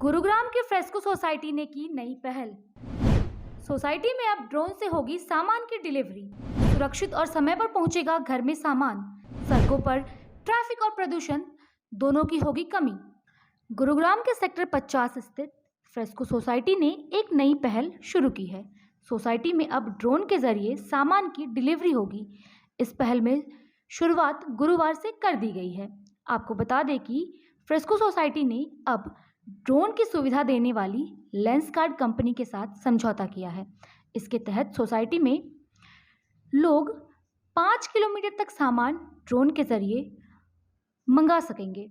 गुरुग्राम की fresco society ने की नई पहल। सोसाइटी में अब ड्रोन से होगी सामान की डिलीवरी। सुरक्षित और समय पर पहुंचेगा घर में सामान। सड़कों पर ट्रैफिक और प्रदूषण दोनों की होगी कमी। गुरुग्राम के सेक्टर 50 स्थित फ्रेस्को सोसाइटी ने एक नई पहल शुरू की है। सोसाइटी में अब ड्रोन के जरिए सामान की डिलीवरी होगी। इस पहल में शुरुआत गुरुवार से कर दी गई है। आपको बता दें कि फ्रेस्को सोसाइटी ने अब ड्रोन की सुविधा देने वाली लेंसकार्ट कंपनी के साथ समझौता किया है। इसके तहत सोसाइटी में लोग 5 किलोमीटर तक सामान ड्रोन के जरिए मंगा सकेंगे।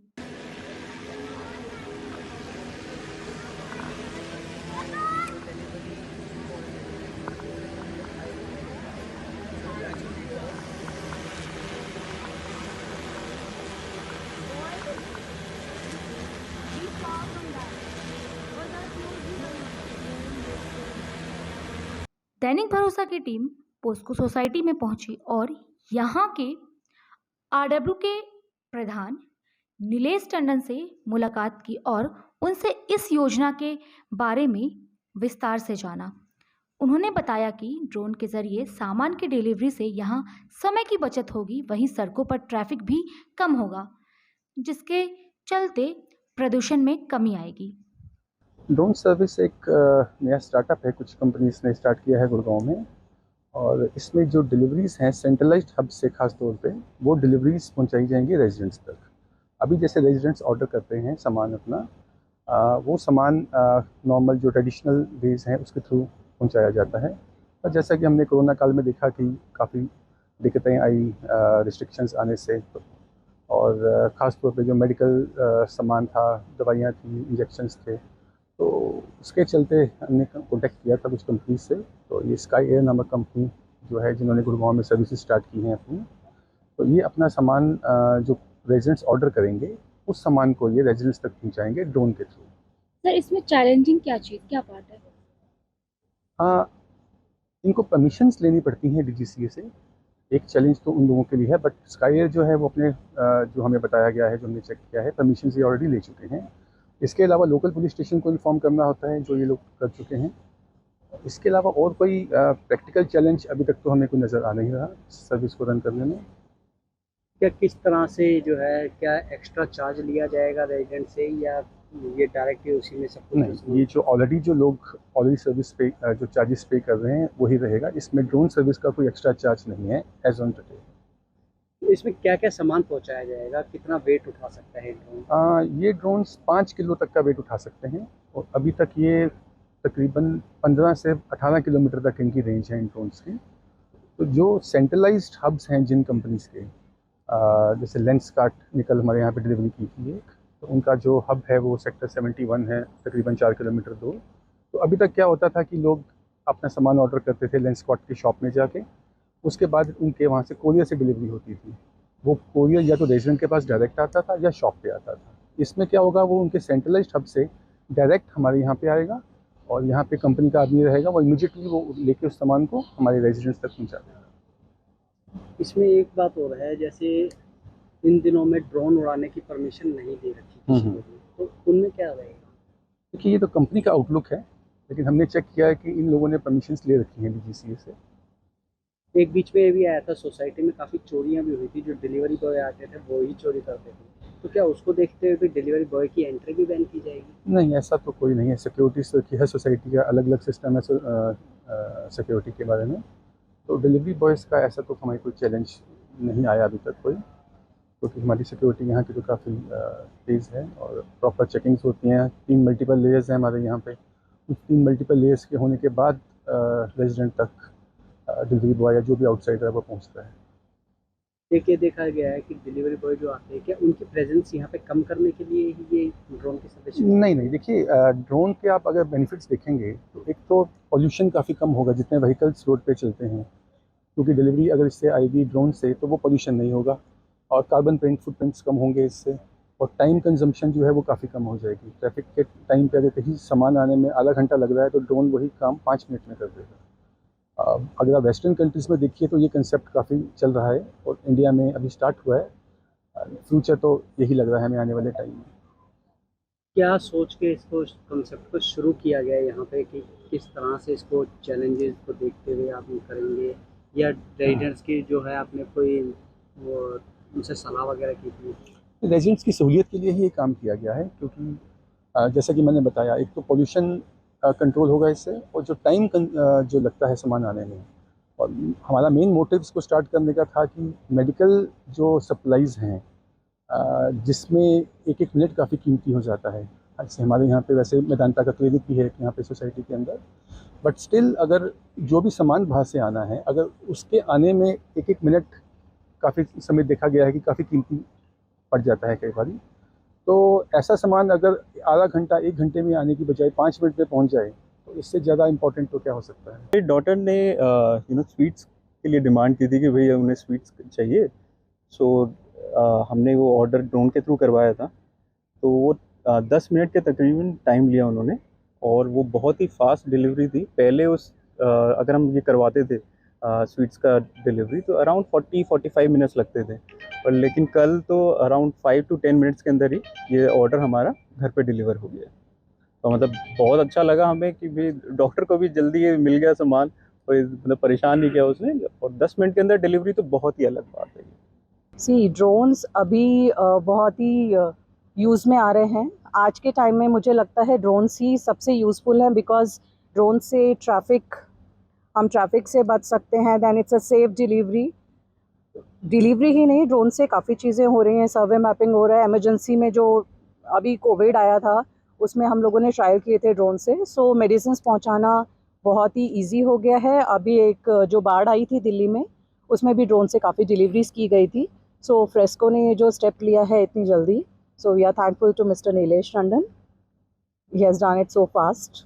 दैनिक भरोसा की टीम पोस्को सोसाइटी में पहुंची और यहां के आरडब्ल्यू के प्रधान नीलेश टंडन से मुलाकात की और उनसे इस योजना के बारे में विस्तार से जाना। उन्होंने बताया कि ड्रोन के जरिए सामान की डिलीवरी से यहां समय की बचत होगी, वहीं सड़कों पर ट्रैफिक भी कम होगा, जिसके चलते प्रदूषण में कमी आएगी। ड्रोन सर्विस एक नया स्टार्टअप है, कुछ कंपनीज ने स्टार्ट किया है गुड़गांव में। और इसमें जो डिलीवरीज हैं सेंट्रलाइज्ड हब से खास तौर पे वो डिलीवरीज पहुंचाई जाएंगी रेजिडेंट्स तक। अभी जैसे रेजिडेंट्स ऑर्डर करते हैं सामान अपना, वो सामान नॉर्मल जो ट्रेडिशनल वेज हैं उसके थ्रू पहुंचाया जाता है। और जैसा कि हमने कोरोना काल में देखा कि काफ़ी दिक्कतें आई रिस्ट्रिक्शंस आने से, और ख़ास तौर पे जो मेडिकल सामान था, दवाइयाँ थी, इंजेक्शंस थे, तो उसके चलते हमने कॉन्टेक्ट किया था कुछ कंपनी से। तो ये स्काई एयर नामक कंपनी जो है, जिन्होंने गुड़गांव में सर्विसेज स्टार्ट की हैं अपनी, तो ये अपना सामान जो रेजिडेंट्स ऑर्डर करेंगे उस सामान को ये रेजिडेंट्स तक पहुंचाएंगे ड्रोन के थ्रू। सर, इसमें चैलेंजिंग क्या पार्ट है? इनको परमिशंस लेनी पड़ती हैं डीजीसीए से। एक चैलेंज तो उन लोगों के लिए है, बट स्काई एयर जो है वो अपने जो हमें बताया गया है, जो हमने चेक किया है, परमिशन ये ऑलरेडी ले चुके हैं। इसके अलावा लोकल पुलिस स्टेशन को इन्फॉर्म करना होता है, जो ये लोग कर चुके हैं। इसके अलावा और कोई प्रैक्टिकल चैलेंज अभी तक तो हमें कोई नज़र आ नहीं रहा सर्विस को रन करने में। क्या किस तरह से जो है, क्या एक्स्ट्रा चार्ज लिया जाएगा रेजिडेंट से, या ये डायरेक्टली उसी में सब कुछ? नहीं, ये जो लोग ऑलरेडी सर्विस पे जो चार्जेस पे कर रहे हैं वही रहेगा। इसमें ड्रोन सर्विस का कोई एक्स्ट्रा चार्ज नहीं है एज ऑन टुडे। इसमें क्या क्या सामान पहुंचाया जाएगा, कितना वेट उठा सकता है ड्रोन? ये ड्रोन्स 5 किलो तक का वेट उठा सकते हैं, और अभी तक ये तकरीबन 15 से 18 किलोमीटर तक इनकी रेंज है इन ड्रोन्स की। तो जो सेंट्रलाइज्ड हब्स हैं जिन कंपनीज़ के, जैसे लेंसकार्ट निकल हमारे यहाँ पे डिलीवरी की थी एक, तो उनका जो हब है वो सेक्टर 71 है, तकरीबन 4 किलोमीटर दूर। तो अभी तक क्या होता था कि लोग अपना सामान ऑर्डर करते थे लेंसकार्ट की शॉप में जाके, उसके बाद उनके वहाँ से कोरियर से डिलीवरी होती थी। वो कोरियर या तो रेजिडेंट के पास डायरेक्ट आता था या शॉप पे आता था। इसमें क्या होगा, वो उनके सेंट्रलाइज्ड हब से डायरेक्ट हमारे यहाँ पे आएगा, और यहाँ पे कंपनी का आदमी रहेगा, वो इमीडिएटली वो लेके उस सामान को हमारे रेजिडेंट्स तक पहुँचा देगा। इसमें एक बात और है, जैसे इन दिनों में ड्रोन उड़ाने की परमिशन नहीं दे रखी किसी को भी, तो उनमें क्या रहेगा? देखिए, ये तो कंपनी का आउटलुक है, लेकिन हमने चेक किया है कि इन लोगों ने परमिशंस ले रखी हैं डीजीसीए से। एक बीच में ये भी आया था, सोसाइटी में काफ़ी चोरियां भी हुई थी, जो डिलीवरी बॉय आते थे वो ही चोरी करते थे। तो क्या उसको देखते हुए भी डिलीवरी बॉय की एंट्री भी बैन की जाएगी? नहीं, ऐसा तो कोई नहीं है। सिक्योरिटी की है सोसाइटी का अलग अलग सिस्टम है सिक्योरिटी के बारे में। तो डिलीवरी बॉयज़ का ऐसा तो हमारी कोई चैलेंज नहीं आया अभी तक कोई, क्योंकि हमारी सिक्योरिटी यहाँ की तो काफ़ी तेज़ है, और प्रॉपर चेकिंग्स होती हैं। 3 मल्टीपल लेयर्स हैं हमारे यहाँ पे। उस 3 मल्टीपल लेयर्स के होने के बाद रेजिडेंट तक डिलीवरी बॉय या जो भी आउटसाइडर है वो पहुँचता है। ये देखा गया है कि डिलीवरी बॉय जो आते हैं, क्या उनकी प्रेजेंस यहाँ पे कम करने के लिए ही ये ड्रोन की सर्विस? नहीं, देखिए, ड्रोन के आप अगर बेनिफिट्स देखेंगे तो एक तो पॉल्यूशन काफ़ी कम होगा जितने व्हीकल्स रोड पे चलते हैं, क्योंकि डिलीवरी अगर इससे आएगी ड्रोन से तो वो पॉल्यूशन नहीं होगा, और कार्बन फुटप्रिंट्स कम होंगे इससे, और टाइम कंजम्पशन जो है वो काफ़ी कम हो जाएगी। ट्रैफिक के टाइम पे अगर कहीं सामान आने में आधा घंटा लग रहा है तो ड्रोन वही काम 5 मिनट में कर देगा। अगर आप वेस्टर्न कंट्रीज़ में देखिए तो ये कंसेप्ट काफ़ी चल रहा है, और इंडिया में अभी स्टार्ट हुआ है। फ्यूचर तो यही लग रहा है हमें आने वाले टाइम में। क्या सोच के इसको कंसेप्ट को शुरू किया गया है यहाँ पे कि किस तरह से इसको चैलेंजेस को देखते हुए आप ये करेंगे, या रेजिडेंट्स की जो है आपने कोई वो उनसे सलाह वगैरह की थी? रेजिडेंट्स की सहूलियत के लिए ही ये काम किया गया है, क्योंकि जैसा कि मैंने बताया, एक तो पोल्यूशन कंट्रोल होगा इससे, और जो टाइम जो लगता है सामान आने में, और हमारा मेन मोटिव इसको स्टार्ट करने का था कि मेडिकल जो सप्लाईज़ हैं, जिसमें एक एक मिनट काफ़ी कीमती हो जाता है। जैसे हमारे यहाँ पे वैसे मेदांता का क्लिनिक भी है यहाँ पे सोसाइटी के अंदर, बट स्टिल अगर जो भी सामान बाहर से आना है, अगर उसके आने में एक एक मिनट काफ़ी समय देखा गया है कि काफ़ी कीमती पड़ जाता है कई बार। तो ऐसा सामान अगर आधा घंटा 1 घंटे में आने की बजाय 5 मिनट में पहुंच जाए, तो इससे ज़्यादा इम्पोर्टेंट तो क्या हो सकता है। मेरी डॉटर ने स्वीट्स के लिए डिमांड की थी कि भैया उन्हें स्वीट्स चाहिए। सो हमने वो ऑर्डर ड्रोन के थ्रू करवाया था। तो वो 10 मिनट के तकरीबन टाइम लिया उन्होंने, और वो बहुत ही फास्ट डिलीवरी थी। पहले अगर हम ये करवाते थे स्वीट्स का डिलीवरी, तो अराउंड 40-45 मिनट्स लगते थे, और लेकिन कल तो अराउंड 5 to 10 मिनट्स के अंदर ही ये ऑर्डर हमारा घर पे डिलीवर हो गया। तो मतलब बहुत अच्छा लगा हमें कि भाई डॉक्टर को भी जल्दी ये मिल गया सामान, और मतलब परेशान नहीं किया उसने, और 10 मिनट के अंदर डिलीवरी तो बहुत ही अलग बात है। सी ड्रोन्स अभी बहुत ही यूज़ में आ रहे हैं। आज के टाइम में मुझे लगता है ड्रोन्स ही सबसे यूज़फुल हैं, बिकॉज ड्रोन से हम ट्रैफिक से बच सकते हैं। Then it's a safe delivery ही नहीं, ड्रोन से काफ़ी चीज़ें हो रही हैं। सर्वे मैपिंग हो रहा है। इमरजेंसी में जो अभी कोविड आया था, उसमें हम लोगों ने ट्रायल किए थे ड्रोन से। सो मेडिसिन पहुंचाना बहुत ही इजी हो गया है। अभी एक जो बाढ़ आई थी दिल्ली में, उसमें भी ड्रोन से काफ़ी डिलीवरीज की गई थी। सो फ्रेस्को ने ये जो स्टेप लिया है इतनी जल्दी, so we are thankful to mister Nilesh Tandon. He has done it so fast.